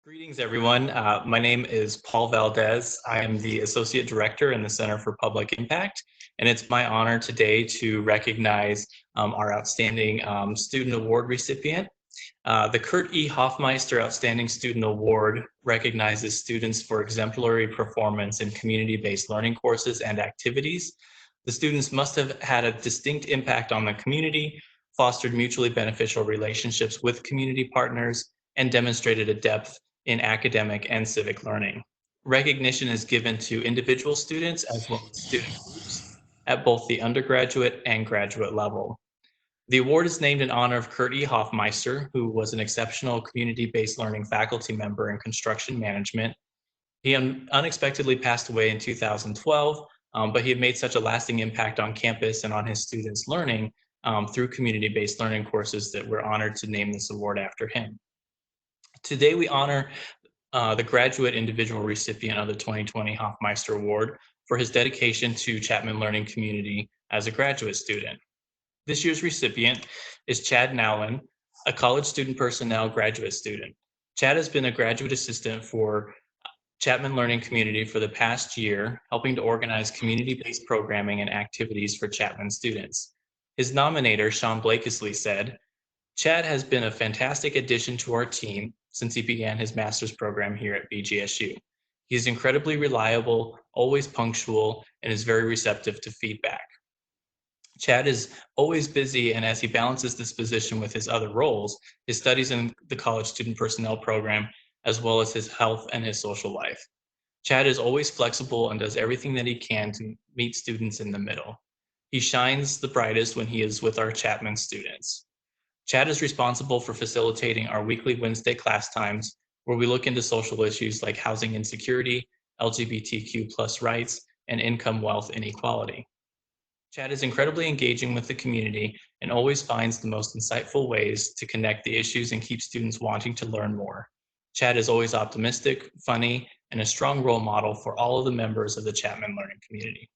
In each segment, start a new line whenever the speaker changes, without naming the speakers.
Greetings, everyone. My name is Paul Valdez. I am the Associate Director in the Center for Public Impact, and it's my honor today to recognize our outstanding student award recipient. The Kurt E. Hofmeister Outstanding Student Award recognizes students for exemplary performance in community-based learning courses and activities. The students must have had a distinct impact on the community, fostered mutually beneficial relationships with community partners, and demonstrated a depth in academic and civic learning. Recognition is given to individual students as well as student groups at both the undergraduate and graduate level. The award is named in honor of Kurt E. Hofmeister, who was an exceptional community-based learning faculty member in construction management. He unexpectedly passed away in 2012, but he had made such a lasting impact on campus and on his students' learning through community-based learning courses that we're honored to name this award after him. Today, we honor the graduate individual recipient of the 2020 Hofmeister Award for his dedication to Chapman Learning Community as a graduate student. This year's recipient is Chad Nowlan, a college student personnel graduate student. Chad has been a graduate assistant for Chapman Learning Community for the past year, helping to organize community-based programming and activities for Chapman students. His nominator, Sean Blakesley, said, "Chad has been a fantastic addition to our team since he began his master's program here at BGSU. He is incredibly reliable, always punctual, and is very receptive to feedback." Chad is always busy, and as he balances this position with his other roles, his studies in the college student personnel program, as well as his health and his social life. Chad is always flexible and does everything that he can to meet students in the middle. He shines the brightest when he is with our Chapman students. Chad is responsible for facilitating our weekly Wednesday class times, where we look into social issues like housing insecurity, LGBTQ+ rights, and income wealth inequality. Chad is incredibly engaging with the community and always finds the most insightful ways to connect the issues and keep students wanting to learn more. Chad is always optimistic, funny, and a strong role model for all of the members of the Chapman Learning Community.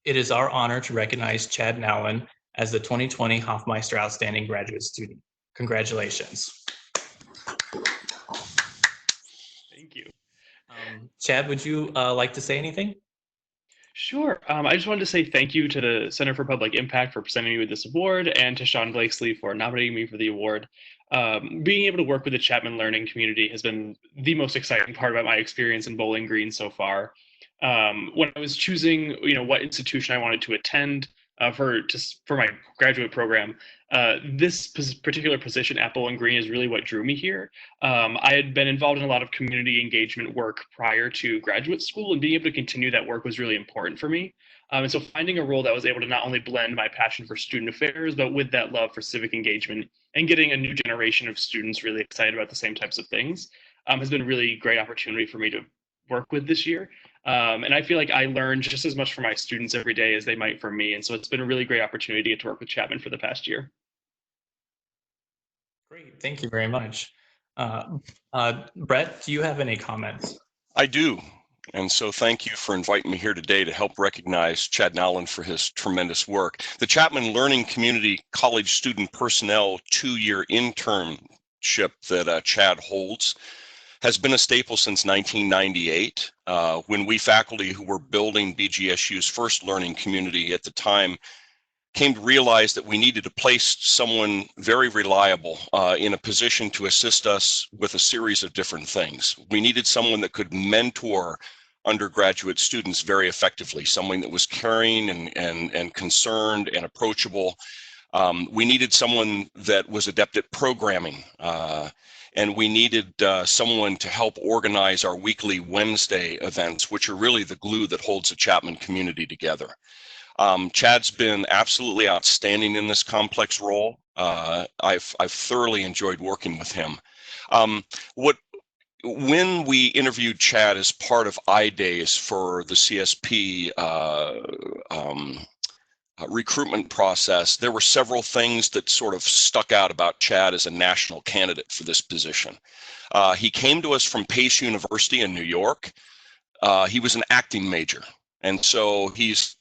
It is our honor to recognize Chad Nowlan as the 2020 Hofmeister Outstanding Graduate Student. Congratulations.
Thank you.
Chad, would you like to say anything?
Sure. I just wanted to say thank you to the Center for Public Impact for presenting me with this award and to Sean Blakesley for nominating me for the award. Being able to work with the Chapman Learning Community has been the most exciting part about my experience in Bowling Green so far. When I was choosing, what institution I wanted to attend for my graduate program, this particular position at Bowling Green is really what drew me here. I had been involved in a lot of community engagement work prior to graduate school, and being able to continue that work was really important for me. And so finding a role that was able to not only blend my passion for student affairs, but with that love for civic engagement and getting a new generation of students really excited about the same types of things has been a really great opportunity for me to work with this year. And I feel like I learn just as much from my students every day as they might from me. And so it's been a really great opportunity to get to work with Chapman for the past year.
Great, thank you very much. Brett, do you have any comments?
I do. And so thank you for inviting me here today to help recognize Chad Nowlan for his tremendous work. The Chapman Learning Community College Student Personnel 2-year internship that Chad holds has been a staple since 1998, when we faculty who were building BGSU's first learning community at the time came to realize that we needed to place someone very reliable in a position to assist us with a series of different things. We needed someone that could mentor undergraduate students very effectively, someone that was caring and concerned and approachable. We needed someone that was adept at programming. And we needed someone to help organize our weekly Wednesday events, which are really the glue that holds the Chapman community together. Chad's been absolutely outstanding in this complex role. I've thoroughly enjoyed working with him. When we interviewed Chad as part of iDays for the CSP recruitment process, there were several things that sort of stuck out about Chad as a national candidate for this position. He came to us from Pace University in New York. He was an acting major, and so he's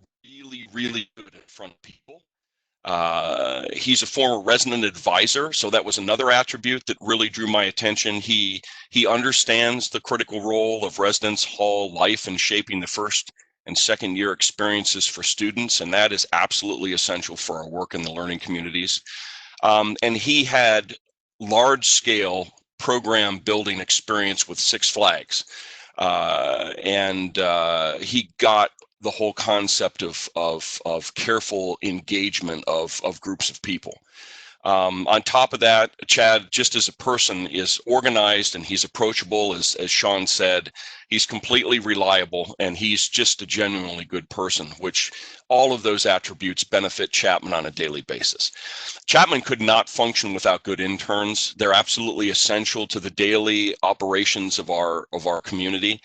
really good in front of people. He's a former resident advisor, so that was another attribute that really drew my attention. He understands the critical role of residence hall life in shaping the first and second year experiences for students, and that is absolutely essential for our work in the learning communities. And he had large-scale program building experience with Six Flags. And he got the whole concept of careful engagement of groups of people. On top of that, Chad, just as a person, is organized and he's approachable, as Sean said. He's completely reliable, and he's just a genuinely good person, which all of those attributes benefit Chapman on a daily basis. Chapman could not function without good interns. They're absolutely essential to the daily operations of our community.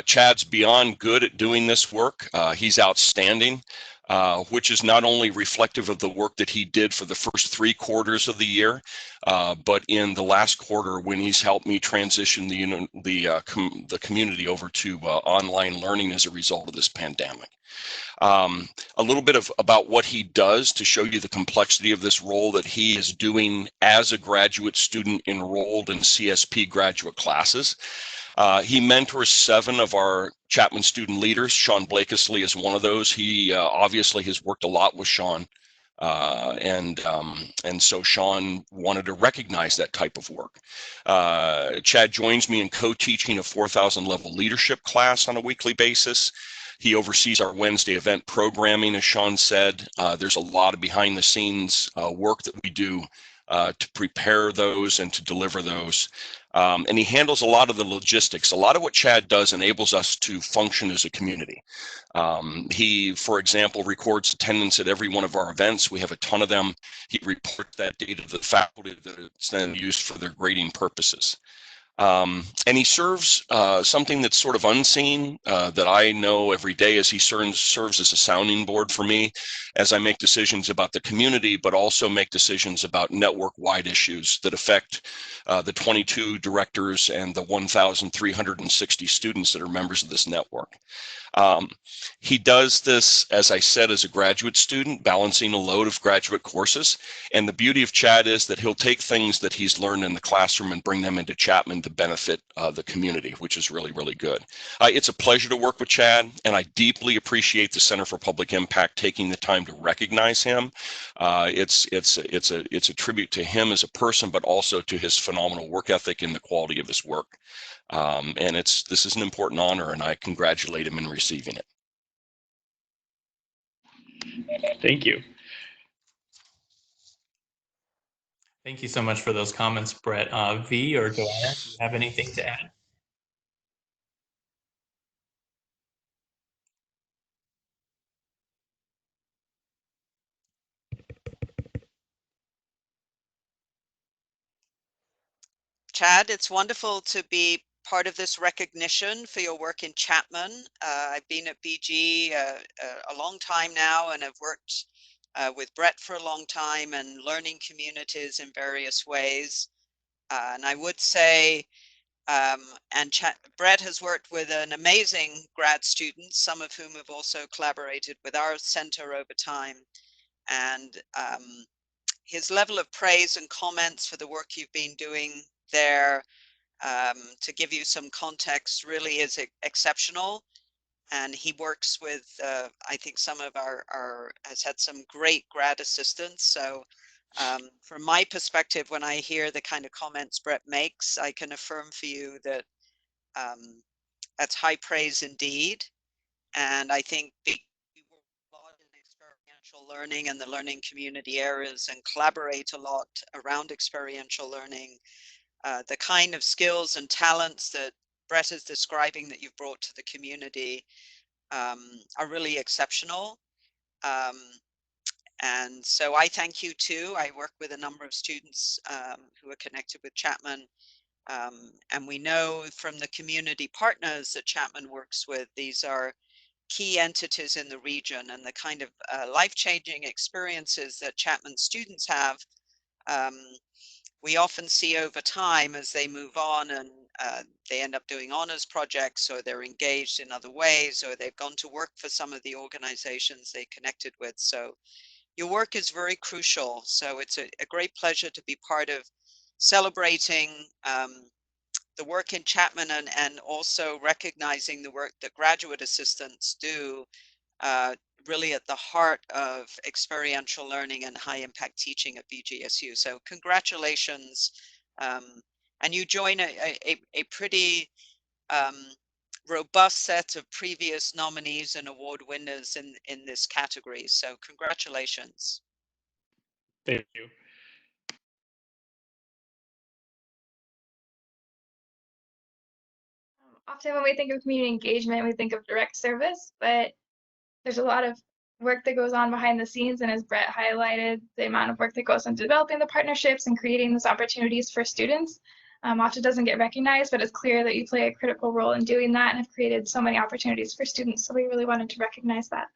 Chad's beyond good at doing this work. He's outstanding. Which is not only reflective of the work that he did for the first 3 quarters of the year, but in the last quarter when he's helped me transition the community over to online learning as a result of this pandemic. A little bit about what he does to show you the complexity of this role that he is doing as a graduate student enrolled in CSP graduate classes. He mentors 7 of our Chapman student leaders. Sean Blakesley is one of those. He obviously has worked a lot with Sean. And so Sean wanted to recognize that type of work. Chad joins me in co-teaching a 4,000 level leadership class on a weekly basis. He oversees our Wednesday event programming, as Sean said. There's a lot of behind the scenes work that we do to prepare those and to deliver those. And he handles a lot of the logistics. A lot of what Chad does enables us to function as a community. He, for example, records attendance at every one of our events. We have a ton of them. He reports that data to the faculty that it's then used for their grading purposes. And he serves something that's sort of unseen that I know every day, as he serves as a sounding board for me as I make decisions about the community, but also make decisions about network-wide issues that affect the 22 directors and the 1,360 students that are members of this network. He does this, as I said, as a graduate student, balancing a load of graduate courses. And the beauty of Chad is that he'll take things that he's learned in the classroom and bring them into Chapman to benefit the community, which is really, really good. It's a pleasure to work with Chad, and I deeply appreciate the Center for Public Impact taking the time to recognize him. It's a tribute to him as a person, but also to his phenomenal work ethic and the quality of his work. And this is an important honor, and I congratulate him in receiving it.
Thank you.
Thank you so much for those comments, Brett. V or Joanna, do you have anything to add?
Chad, it's wonderful to be part of this recognition for your work in Chapman. I've been at BG a long time now, and I've worked with Brett for a long time and learning communities in various ways. And I would say, Brett has worked with an amazing grad students, some of whom have also collaborated with our center over time. And his level of praise and comments for the work you've been doing there, to give you some context, really is exceptional. And he works with, I think some of has had some great grad assistants. So from my perspective, when I hear the kind of comments Brett makes, I can affirm for you that that's high praise indeed. And I think we work a lot in experiential learning and the learning community areas and collaborate a lot around experiential learning. The kind of skills and talents that Brett is describing that you've brought to the community are really exceptional. And so I thank you too. I work with a number of students who are connected with Chapman. And we know from the community partners that Chapman works with, these are key entities in the region, and the kind of life-changing experiences that Chapman students have, we often see over time as they move on and they end up doing honors projects, or they're engaged in other ways, or they've gone to work for some of the organizations they connected with. So your work is very crucial. So it's a great pleasure to be part of celebrating the work in Chapman and also recognizing the work that graduate assistants do, really at the heart of experiential learning and high impact teaching at BGSU. So congratulations. And you join a pretty robust set of previous nominees and award winners in this category. So congratulations.
Thank you.
Often when we think of community engagement, we think of direct service, but there's a lot of work that goes on behind the scenes. And as Brett highlighted, the amount of work that goes into developing the partnerships and creating those opportunities for students often doesn't get recognized, but it's clear that you play a critical role in doing that and have created so many opportunities for students. So we really wanted to recognize that.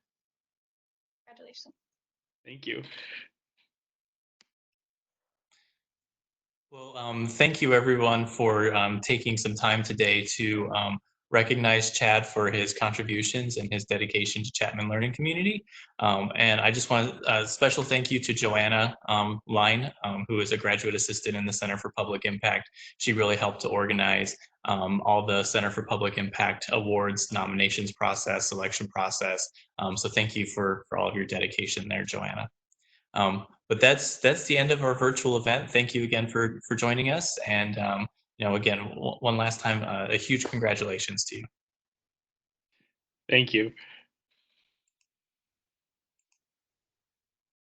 Congratulations.
Thank you.
Well, thank you everyone for taking some time today to recognize Chad for his contributions and his dedication to Chapman Learning Community. And I just want a special thank you to Joanna Line, who is a graduate assistant in the Center for Public Impact. She really helped to organize all the Center for Public Impact awards, nominations process, selection process. So thank you for all of your dedication there, Joanna. But that's the end of our virtual event. Thank you again for joining us. And again, one last time, a huge congratulations to you.
Thank you.